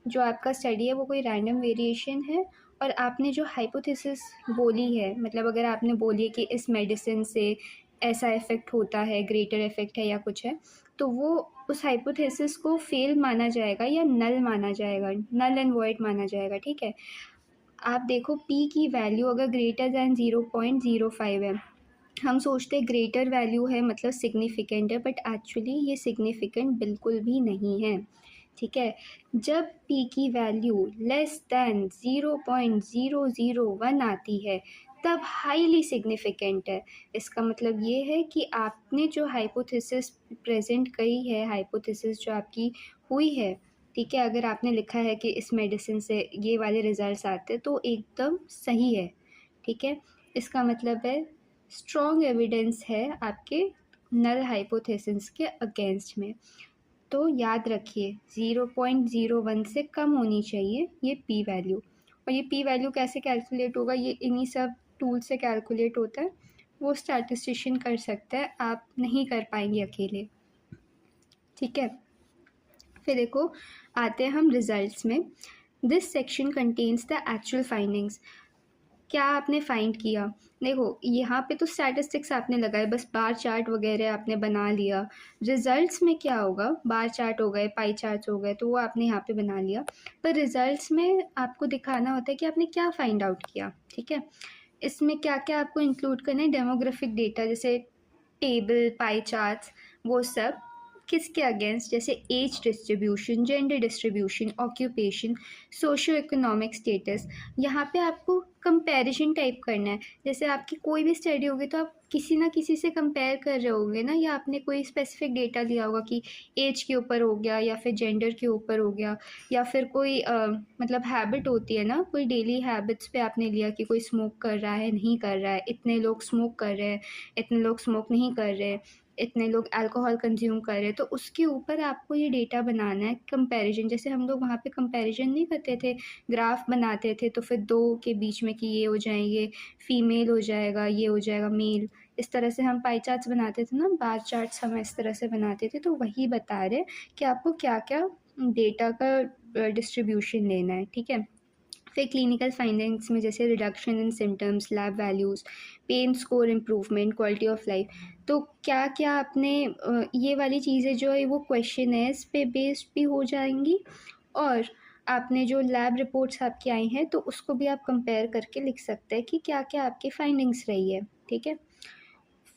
[SPEAKER 1] जो आपका स्टडी है वो कोई रैंडम वेरिएशन है, और आपने जो हाइपोथेसिस बोली है, मतलब अगर आपने बोली है कि इस मेडिसिन से ऐसा इफ़ेक्ट होता है, ग्रेटर इफ़ेक्ट है या कुछ है, तो वो उस हाइपोथेसिस को फेल माना जाएगा या नल माना जाएगा, नल एंड वॉइड माना जाएगा, ठीक है। आप देखो पी की वैल्यू अगर ग्रेटर दैन 0.05 है, हम सोचते हैं ग्रेटर वैल्यू है मतलब सिग्निफिकेंट है, बट एक्चुअली ये सिग्निफिकेंट बिल्कुल भी नहीं है, ठीक है। जब p की वैल्यू लेस दैन 0.001 आती है तब हाईली सिग्निफिकेंट है। इसका मतलब ये है कि आपने जो हाइपोथेसिस प्रेजेंट करी है, हाइपोथेसिस जो आपकी हुई है, ठीक है, अगर आपने लिखा है कि इस मेडिसिन से ये वाले रिजल्ट्स आते हैं तो एकदम सही है, ठीक है। इसका मतलब है स्ट्रॉन्ग एविडेंस है आपके नल हाइपोथेसिस के अगेंस्ट में। तो याद रखिए 0.01 से कम होनी चाहिए ये पी वैल्यू। और ये पी वैल्यू कैसे कैलकुलेट होगा, ये इन्हीं सब टूल से कैलकुलेट होता है, वो स्टैटिस्टिशियन कर सकता है, आप नहीं कर पाएंगे अकेले, ठीक है। फिर देखो आते हैं हम रिजल्ट्स में। This section contains the actual findings. क्या आपने फाइंड किया, देखो यहाँ पे तो स्टैटिस्टिक्स आपने लगाए, बस बार चार्ट वगैरह आपने बना लिया। रिजल्ट्स में क्या होगा, बार चार्ट हो गए, पाई चार्ट्स हो गए, तो वो आपने यहाँ पे बना लिया, पर रिजल्ट्स में आपको दिखाना होता है कि आपने क्या फाइंड आउट किया, ठीक है। इसमें क्या क्या आपको इंक्लूड करना है, डेमोग्राफिक डेटा जैसे टेबल, पाई चार्ट्स, वो सब किसके अगेंस्ट, जैसे age distribution, gender distribution, occupation, socioeconomic status. यहाँ पे आपको कंपैरिजन टाइप करना है, जैसे आपकी कोई भी स्टडी होगी तो आप किसी ना किसी से कंपेयर कर रहे होंगे ना, या आपने कोई स्पेसिफिक डेटा लिया होगा कि एज के ऊपर हो गया या फिर जेंडर के ऊपर हो गया, या फिर कोई मतलब हैबिट होती है ना, कोई डेली हैबिट्स पे आपने लिया कि कोई स्मोक कर रहा है, नहीं कर रहा है, इतने लोग स्मोक कर रहे हैं, इतने लोग स्मोक नहीं कर रहे, इतने लोग अल्कोहल कंज्यूम कर रहे हैं, तो उसके ऊपर आपको ये डेटा बनाना है कंपैरिजन। जैसे हम लोग वहाँ पे कंपैरिजन नहीं करते थे, ग्राफ बनाते थे, तो फिर दो के बीच में कि ये हो जाएंगे, फीमेल हो जाएगा, ये हो जाएगा मेल, इस तरह से हम पाई चार्ट्स बनाते थे ना, बार चार्ट्स हम इस तरह से बनाते थे। तो वही बता रहे कि आपको क्या क्या डेटा का डिस्ट्रीब्यूशन लेना है, ठीक है। फिर क्लिनिकल फाइंडिंग्स में जैसे reduction in symptoms, lab values, pain score improvement, quality of life, तो क्या क्या आपने ये वाली चीज़ें जो है वो क्वेश्चन है इस पे बेस्ड भी हो जाएंगी, और आपने जो लैब रिपोर्ट्स आपकी आई हैं तो उसको भी आप कंपेयर करके लिख सकते हैं कि क्या क्या आपकी फाइंडिंग्स रही है, ठीक है।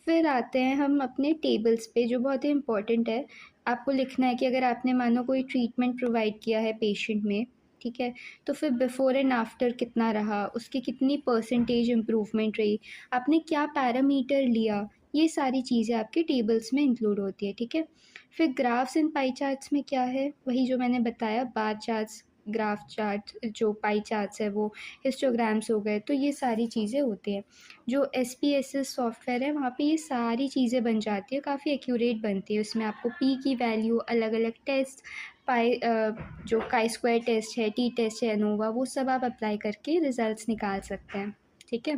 [SPEAKER 1] फिर आते हैं हम अपने टेबल्स पे, जो बहुत ही इम्पॉर्टेंट है। आपको लिखना है कि अगर आपने मानो कोई ट्रीटमेंट प्रोवाइड किया है पेशेंट में, ठीक है, तो फिर बिफ़ोर एंड आफ्टर कितना रहा, उसकी कितनी परसेंटेज इम्प्रूवमेंट रही, आपने क्या पैरामीटर लिया, ये सारी चीज़ें आपके टेबल्स में इंक्लूड होती है, ठीक है। फिर ग्राफ्स एंड पाई चार्ट्स में क्या है, वही जो मैंने बताया, बार चार्ट्स, ग्राफ चार्ट, जो पाई चार्ट्स है वो हिस्टोग्राम्स हो गए, तो ये सारी चीज़ें होती हैं। जो SPSS सॉफ्टवेयर है वहाँ पे ये सारी चीज़ें बन जाती है, काफ़ी एक्यूरेट बनती है। उसमें आपको पी की वैल्यू, अलग अलग टेस्ट, पाई जो काई स्क्वायर टेस्ट है, टी टेस्ट है, एनोवा, वो सब आप अप्लाई करके रिजल्ट्स निकाल सकते हैं, ठीक है।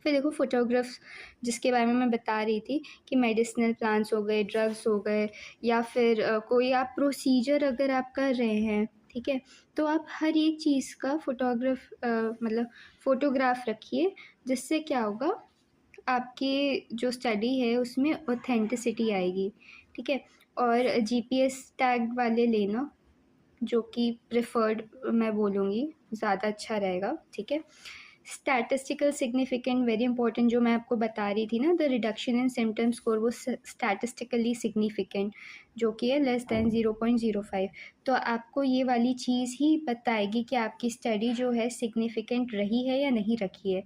[SPEAKER 1] फिर देखो फोटोग्राफ्स, जिसके बारे में मैं बता रही थी कि मेडिसिनल प्लांट्स हो गए, ड्रग्स हो गए, या फिर कोई आप प्रोसीजर अगर आप कर रहे हैं, ठीक है, तो आप हर एक चीज़ का मतलब फ़ोटोग्राफ रखिए, जिससे क्या होगा, आपकी जो स्टडी है उसमें ऑथेंटिसिटी आएगी, ठीक है। और GPS टैग वाले लेना, जो कि प्रेफर्ड मैं बोलूँगी, ज़्यादा अच्छा रहेगा, ठीक है। स्टैटिस्टिकल सिग्निफिकेंट वेरी इंपॉर्टेंट, जो मैं आपको बता रही थी ना, the reduction in symptom score, वो स्टैटिस्टिकली सिग्निफिकेंट, जो कि है लेस दैन 0.05। तो आपको ये वाली चीज़ ही बताएगी कि आपकी स्टडी जो है सिग्निफिकेंट रही है या नहीं रखी है।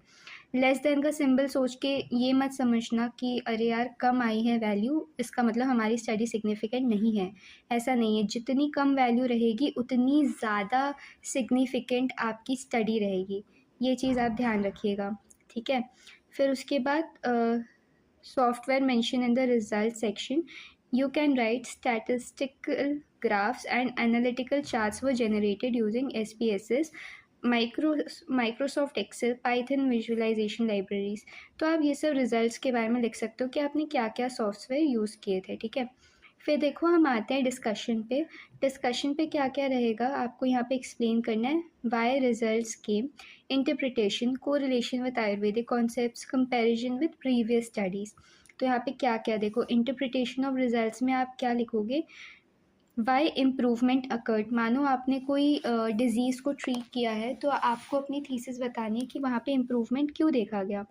[SPEAKER 1] लेस देन का सिंबल सोच के ये मत समझना कि अरे यार कम आई है वैल्यू, इसका मतलब हमारी स्टडी सिग्निफिकेंट नहीं है, ऐसा नहीं है। जितनी कम वैल्यू रहेगी उतनी ज़्यादा सिग्निफिकेंट आपकी स्टडी रहेगी, ये चीज़ आप ध्यान रखिएगा, ठीक है। फिर उसके बाद software mention in the result section, you can write statistical graphs and analytical charts were generated using SPSS, Microsoft Excel, Python visualisation libraries. तो आप ये सब रिजल्ट्स के बारे में लिख सकते हो कि आपने क्या क्या सॉफ्टवेयर यूज़ किए थे, ठीक है। फिर देखो हम आते हैं डिस्कशन पे। डिस्कशन पे क्या क्या रहेगा, आपको यहाँ पे एक्सप्लेन करना है वाई रिजल्ट्स के, interpretation, correlation with Ayurvedic concepts, comparison with previous studies. तो यहाँ पे क्या क्या देखो, इंटरप्रिटेशन ऑफ रिजल्ट्स में आप क्या लिखोगे, वाई इम्प्रूवमेंट अकर्ड। मानो आपने कोई डिज़ीज़ को ट्रीट किया है, तो आपको अपनी थीसिस बतानी है कि वहाँ पे इम्प्रूवमेंट क्यों देखा गया,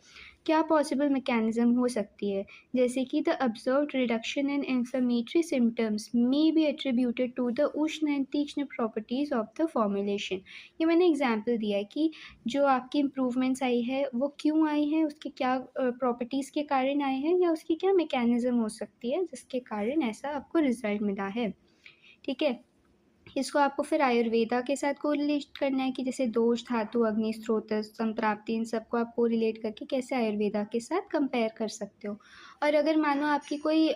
[SPEAKER 1] क्या पॉसिबल मैकेनिज़्म हो सकती है। जैसे कि the observed reduction in inflammatory symptoms may be attributed to the ushna and tikshna properties of the formulation. ये मैंने एग्जांपल दिया है कि जो आपकी इम्प्रूवमेंट्स आई है वो क्यों आई हैं, उसके क्या प्रॉपर्टीज़ के कारण आए हैं, या उसकी क्या मैकेनिज़्म हो सकती है जिसके कारण ऐसा आपको रिज़ल्ट मिला है। ठीक है। इसको आपको फिर आयुर्वेदा के साथ कोरिलेट करना है कि जैसे दोष, धातु, अग्नि, स्रोत, संप्राप्ति, इन सबको आप कोरिलेट करके कैसे आयुर्वेदा के साथ कंपेयर कर सकते हो। और अगर मानो आपकी कोई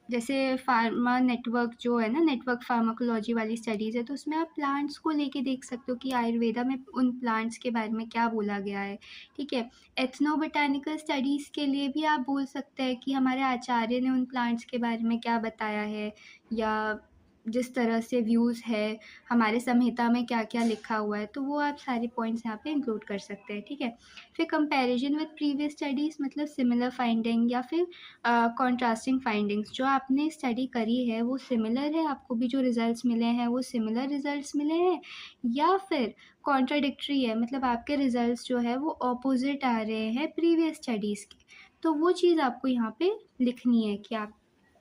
[SPEAKER 1] जैसे फार्मा नेटवर्क जो है ना, नेटवर्क फार्माकोलॉजी वाली स्टडीज़ है, तो उसमें आप प्लांट्स को लेके देख सकते हो कि आयुर्वेदा में उन प्लांट्स के बारे में क्या बोला गया है। ठीक है। एथनो बोटानिकल स्टडीज़ के लिए भी आप बोल सकते हैं कि हमारे आचार्य ने उन प्लांट्स के बारे में क्या बताया है, या जिस तरह से व्यूज़ है, हमारे संहिता में क्या-क्या लिखा हुआ है, तो वो आप सारे पॉइंट्स यहाँ पे इंक्लूड कर सकते हैं। ठीक है। फिर कंपैरिजन विद प्रीवियस स्टडीज़, मतलब सिमिलर फाइंडिंग या फिर कॉन्ट्रास्टिंग फाइंडिंग्स। जो आपने स्टडी करी है वो सिमिलर है, आपको भी जो रिजल्ट्स मिले हैं वो सिमिलर रिजल्ट्स मिले हैं, या फिर कॉन्ट्राडिक्टरी है, मतलब आपके रिजल्ट्स जो है वो ऑपोजिट आ रहे हैं प्रीवियस स्टडीज़ के। तो वो चीज़ आपको यहाँ पे लिखनी है कि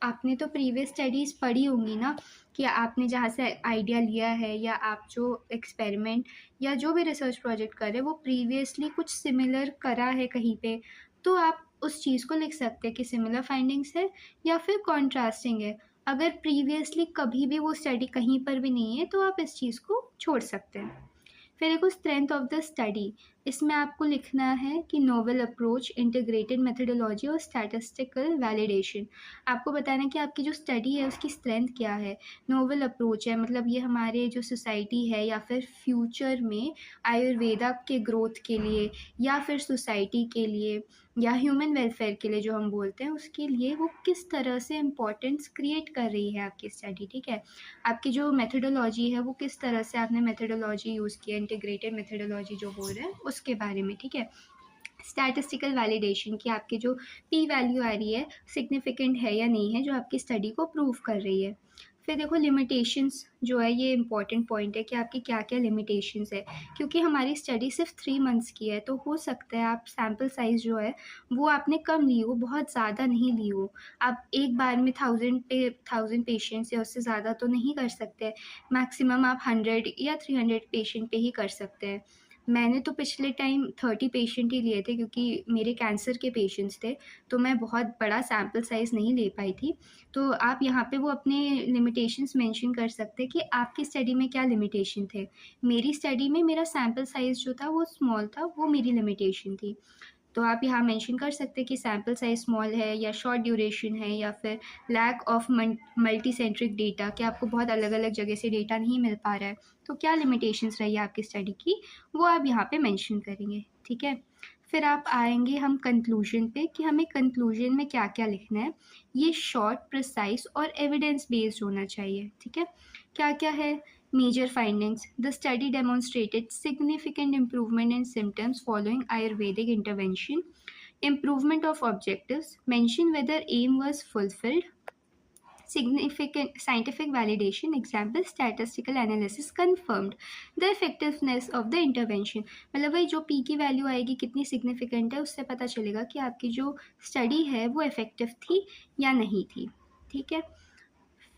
[SPEAKER 1] आपने तो प्रीवियस स्टडीज़ पढ़ी होंगी ना, कि आपने जहाँ से आइडिया लिया है, या आप जो एक्सपेरिमेंट या जो भी रिसर्च प्रोजेक्ट कर रहे हैं वो प्रीवियसली कुछ सिमिलर करा है कहीं पे, तो आप उस चीज़ को लिख सकते हैं कि सिमिलर फाइंडिंग्स है या फिर कॉन्ट्रास्टिंग है। अगर प्रीवियसली कभी भी वो स्टडी कहीं पर भी नहीं है तो आप इस चीज़ को छोड़ सकते हैं। फिर देखो स्ट्रेंथ ऑफ द स्टडी, इसमें आपको लिखना है कि नोवेल अप्रोच, इंटीग्रेटेड मेथडोलॉजी और स्टैटिस्टिकल वैलिडेशन। आपको बताना है कि आपकी जो स्टडी है उसकी स्ट्रेंथ क्या है। नोवेल अप्रोच है, मतलब ये हमारे जो सोसाइटी है या फिर फ्यूचर में आयुर्वेदा के ग्रोथ के लिए, या फिर सोसाइटी के लिए, या ह्यूमन वेलफेयर के लिए जो हम बोलते हैं, उसके लिए वो किस तरह से इम्पोर्टेंस क्रिएट कर रही है आपकी स्टडी। ठीक है। आपकी जो मेथडोलॉजी है वो किस तरह से आपने मेथडोलॉजी यूज़ की है, इंटीग्रेटेड मेथडोलॉजी जो बोल रहे हैं उसके बारे में। ठीक है। स्टैटिस्टिकल वैलिडेशन की आपकी जो पी वैल्यू आ रही है सिग्निफिकेंट है या नहीं है, जो आपकी स्टडी को प्रूव कर रही है। फिर देखो लिमिटेशंस जो है, ये इंपॉर्टेंट पॉइंट है कि आपकी क्या क्या लिमिटेशंस है, क्योंकि हमारी स्टडी सिर्फ 3 मंथ्स की है, तो हो सकता है आप सैम्पल साइज़ जो है वो आपने कम ली हो, बहुत ज़्यादा नहीं ली हो। आप एक बार में 1000 पेशेंट्स या उससे ज़्यादा तो नहीं कर सकते, मैक्सिमम आप 100 या 300 पेशेंट पे ही कर सकते हैं। मैंने तो पिछले टाइम 30 पेशेंट ही लिए थे, क्योंकि मेरे कैंसर के पेशेंट्स थे, तो मैं बहुत बड़ा सैम्पल साइज़ नहीं ले पाई थी। तो आप यहाँ पे वो अपने लिमिटेशंस मेंशन कर सकते हैं कि आपकी स्टडी में क्या लिमिटेशन थे। मेरी स्टडी में मेरा सैम्पल साइज़ जो था वो स्मॉल था, वो मेरी लिमिटेशन थी। तो आप यहाँ मेंशन कर सकते हैं कि सैम्पल साइज़ स्मॉल है, या शॉर्ट ड्यूरेशन है, या फिर lack of multicentric data, कि आपको बहुत अलग अलग जगह से डेटा नहीं मिल पा रहा है। तो क्या लिमिटेशंस रही है आपकी स्टडी की, वो आप यहाँ पे मेंशन करेंगे। ठीक है। फिर आप आएंगे हम कंक्लूजन पे, कि हमें कंक्लूजन में क्या क्या लिखना है। ये शॉर्ट, प्रिसाइज और एविडेंस बेस्ड होना चाहिए। ठीक है। क्या क्या है। Major findings: the study demonstrated significant improvement in symptoms following Ayurvedic intervention. Improvement of objectives: mention whether aim was fulfilled. Significant scientific validation: example, statistical analysis confirmed the effectiveness of the intervention. मतलब वही जो P की value आएगी कितनी significant है, उससे पता चलेगा कि आपकी जो स्टडी है वो इफ़ेक्टिव थी या नहीं थी। ठीक है।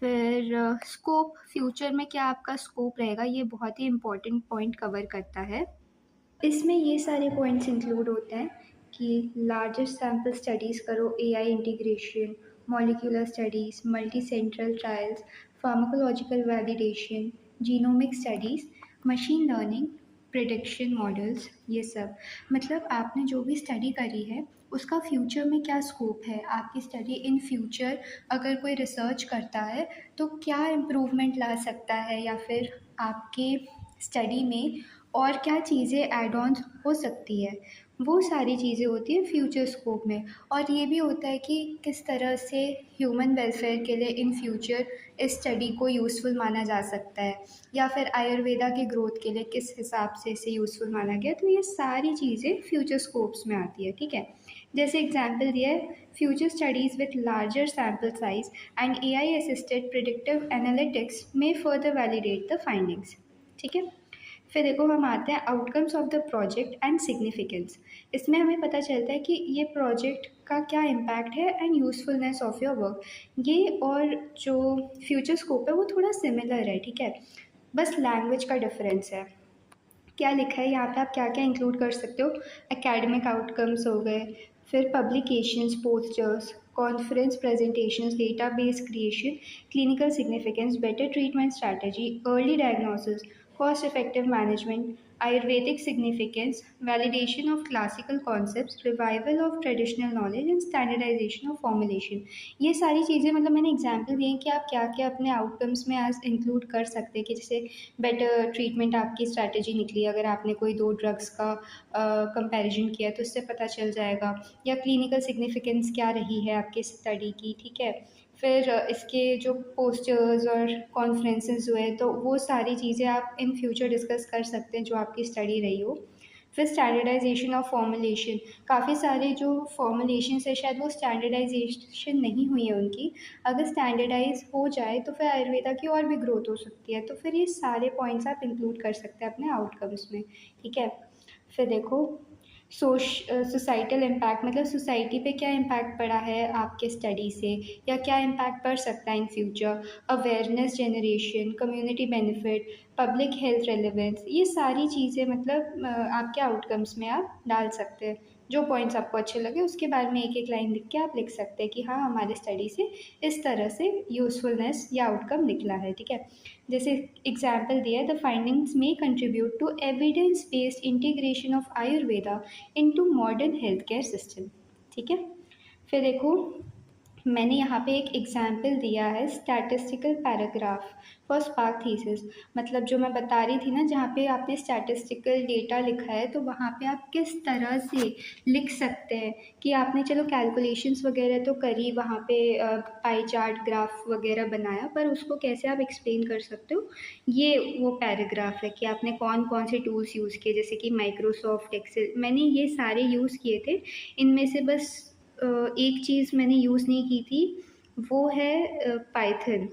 [SPEAKER 1] फिर स्कोप, फ्यूचर में क्या आपका स्कोप रहेगा, ये बहुत ही इम्पोर्टेंट पॉइंट कवर करता है। इसमें ये सारे पॉइंट्स इंक्लूड होते हैं कि लार्जर सैम्पल स्टडीज़ करो, AI integration, molecular studies, multi central trials, pharmacological validation, genomic studies, machine learning, prediction models, ये सब। मतलब आपने जो भी स्टडी करी है उसका फ्यूचर में क्या स्कोप है, आपकी स्टडी इन फ्यूचर अगर कोई रिसर्च करता है तो क्या इम्प्रूवमेंट ला सकता है, या फिर आपके स्टडी में और क्या चीज़ें ऐड ऑन हो सकती है, वो सारी चीज़ें होती हैं फ्यूचर स्कोप में। और ये भी होता है कि किस तरह से ह्यूमन वेलफेयर के लिए इन फ्यूचर इस स्टडी को यूज़फुल माना जा सकता है, या फिर आयुर्वेदा की ग्रोथ के लिए किस हिसाब से इसे यूज़फुल माना गया। तो ये सारी चीज़ें फ्यूचर स्कोप्स में आती है, ठीक है। जैसे एग्जांपल दिया है, future studies with larger sample size and AI assisted predictive analytics में फर्दर वैलिडेट द फाइंडिंग्स, ठीक है। फिर देखो हम आते हैं outcomes of the project and significance. इसमें हमें पता चलता है कि ये प्रोजेक्ट का क्या इम्पैक्ट है and usefulness of your work. ये और जो फ्यूचर स्कोप है वो थोड़ा सिमिलर है, ठीक है, बस लैंग्वेज का डिफरेंस है। क्या लिखा है यहाँ पे, आप क्या क्या इंक्लूड कर सकते हो। एकेडमिक आउटकम्स हो गए, फिर publications, posters, conference presentations, database creation, clinical significance, better treatment strategy, early diagnosis, cost effective management, Ayurvedic significance, validation of classical concepts, revival of traditional knowledge and standardisation of formulation. ये सारी चीज़ें मतलब मैंने example दिए हैं कि आप क्या क्या अपने आउटकम्स में आज इंक्लूड कर सकते हैं, कि जैसे बेटर ट्रीटमेंट आपकी स्ट्रैटेजी निकली, अगर आपने कोई दो ड्रग्स का कंपैरिजन किया तो उससे पता चल जाएगा, या क्लिनिकल सिग्निफिकेंस क्या रही है आपके स्टडी की, ठीक है। फिर इसके जो पोस्टर्स और कॉन्फ्रेंसेस हुए तो वो सारी चीज़ें आप इन फ्यूचर डिस्कस कर सकते हैं जो आपकी स्टडी रही हो। फिर स्टैंडर्डाइजेशन ऑफ फॉर्मुलेशन, काफ़ी सारे जो फॉर्मुलेशन है शायद वो स्टैंडर्डाइजेशन नहीं हुई है उनकी, अगर स्टैंडर्डाइज हो जाए तो फिर आयुर्वेदा की और भी ग्रोथ हो सकती है। तो फिर ये सारे पॉइंट्स आप इंक्लूड कर सकते हैं अपने आउटकम्स में, ठीक है। फिर देखो सोसाइटल इम्पैक्ट, मतलब सोसाइटी पे क्या इम्पैक्ट पड़ा है आपके स्टडी से, या क्या इम्पैक्ट पड़ सकता है in future. Awareness generation, community benefit, public health relevance, ये सारी चीज़ें मतलब आपके आउटकम्स में आप डाल सकते हैं। जो पॉइंट्स आपको अच्छे लगे उसके बारे में एक एक लाइन लिख के आप लिख सकते हैं कि हाँ हमारे स्टडी से इस तरह से यूज़फुलनेस या आउटकम निकला है, ठीक है। जैसे एग्जाम्पल दिया है, द फाइंडिंग्स में contribute to evidence based integration of Ayurveda into modern health care system, ठीक है। फिर देखो मैंने यहाँ पे एक एग्जाम्पल दिया है statistical paragraph for spark thesis. मतलब जो मैं बता रही थी ना, जहाँ पे आपने स्टैटिस्टिकल डेटा लिखा है तो वहाँ पे आप किस तरह से लिख सकते हैं कि आपने चलो कैलकुलेशंस वगैरह तो करी वहाँ पे, पाई चार्ट ग्राफ वगैरह बनाया, पर उसको कैसे आप एक्सप्लेन कर सकते हो। ये वो पैराग्राफ है कि आपने कौन कौन से टूल्स यूज़ किए, जैसे कि माइक्रोसॉफ्ट एक्सेल, मैंने ये सारे यूज़ किए थे। इनमें से बस एक चीज़ मैंने यूज़ नहीं की थी, वो है पाइथन,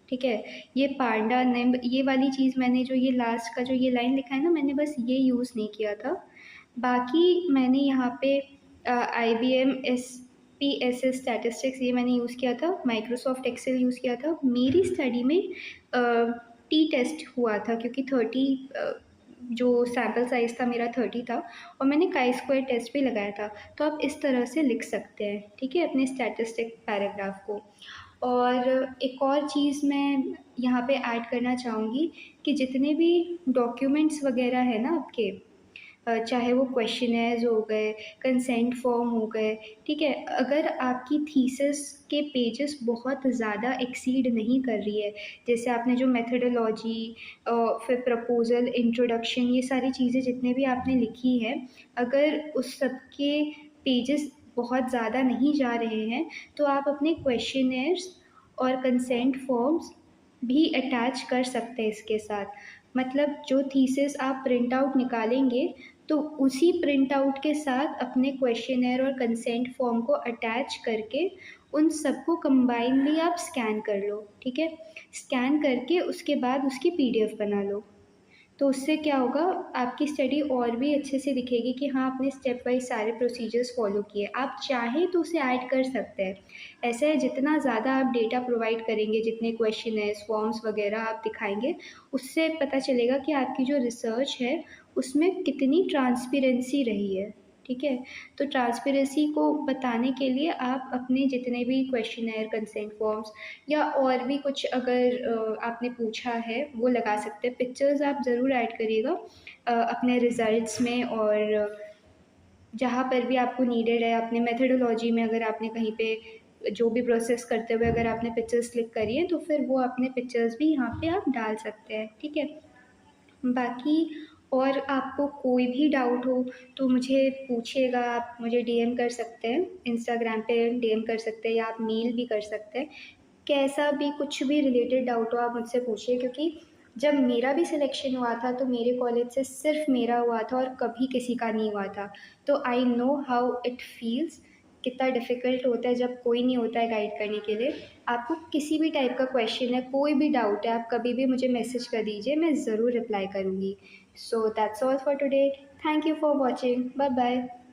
[SPEAKER 1] ठीक है। ये पांडा निम्ब ये वाली चीज़ मैंने, जो ये लास्ट का जो ये लाइन लिखा है ना, मैंने बस ये यूज़ नहीं किया था। बाकी मैंने यहाँ पे IBM SPSS स्टैटिस्टिक्स ये मैंने यूज़ किया था, माइक्रोसॉफ्ट एक्सेल यूज़ किया था। मेरी स्टडी में टी टेस्ट हुआ था क्योंकि 30 जो सैम्पल साइज़ था मेरा 30 था, और मैंने काई स्क्वायर टेस्ट भी लगाया था। तो आप इस तरह से लिख सकते हैं, ठीक है, अपने स्टैटिस्टिक पैराग्राफ को। और एक और चीज़ मैं यहाँ पे ऐड करना चाहूँगी कि जितने भी डॉक्यूमेंट्स वगैरह है ना आपके, चाहे वो क्वेश्चनर्स हो गए, कंसेंट फॉर्म हो गए, ठीक है, अगर आपकी थीसिस के पेजेस बहुत ज़्यादा एक्सीड नहीं कर रही है, जैसे आपने जो मेथडोलॉजी, फिर प्रपोजल, इंट्रोडक्शन, ये सारी चीज़ें जितने भी आपने लिखी है, अगर उस सब के पेजेस बहुत ज़्यादा नहीं जा रहे हैं तो आप अपने क्वेश्चनर्स और कंसेंट फॉर्म्स भी अटैच कर सकते हैं इसके साथ। मतलब जो थीसिस आप प्रिंट आउट निकालेंगे तो उसी प्रिंट आउट के साथ अपने क्वेश्चनर और कंसेंट फॉर्म को अटैच करके उन सबको कंबाइनली आप स्कैन कर लो, ठीक है। स्कैन करके उसके बाद उसकी PDF बना लो, तो उससे क्या होगा, आपकी स्टडी और भी अच्छे से दिखेगी कि हाँ आपने स्टेप वाइज सारे प्रोसीजर्स फॉलो किए। आप चाहें तो उसे ऐड कर सकते हैं। ऐसा है जितना ज़्यादा आप डेटा प्रोवाइड करेंगे, जितने क्वेश्चनर्स फॉर्म्स वगैरह आप दिखाएंगे, उससे पता चलेगा कि आपकी जो रिसर्च है उसमें कितनी ट्रांसपेरेंसी रही है, ठीक है। तो ट्रांसपेरेंसी को बताने के लिए आप अपने जितने भी क्वेश्चनर, कंसेंट फॉर्म्स, या और भी कुछ अगर आपने पूछा है वो लगा सकते हैं। पिक्चर्स आप ज़रूर ऐड करिएगा अपने रिजल्ट्स में, और जहाँ पर भी आपको नीडेड है अपने मेथडोलॉजी में, अगर आपने कहीं पे जो भी प्रोसेस करते हुए अगर आपने पिक्चर्स क्लिक करी है तो फिर वो अपने पिक्चर्स भी यहाँ पे आप डाल सकते हैं, ठीक है। बाकी और आपको कोई भी डाउट हो तो मुझे पूछिएगा, आप मुझे डीएम कर सकते हैं, इंस्टाग्राम पे डीएम कर सकते हैं या आप मेल भी कर सकते हैं। कैसा भी कुछ भी रिलेटेड डाउट हो आप मुझसे पूछिए, क्योंकि जब मेरा भी सिलेक्शन हुआ था तो मेरे कॉलेज से सिर्फ मेरा हुआ था और कभी किसी का नहीं हुआ था। तो I know how it feels, कितना डिफ़िकल्ट होता है जब कोई नहीं होता है गाइड करने के लिए। आपको किसी भी टाइप का क्वेश्चन है, कोई भी डाउट है, आप कभी भी मुझे मैसेज कर दीजिए, मैं ज़रूर रिप्लाई करूँगी। So that's all for today. Thank you for watching. Bye bye.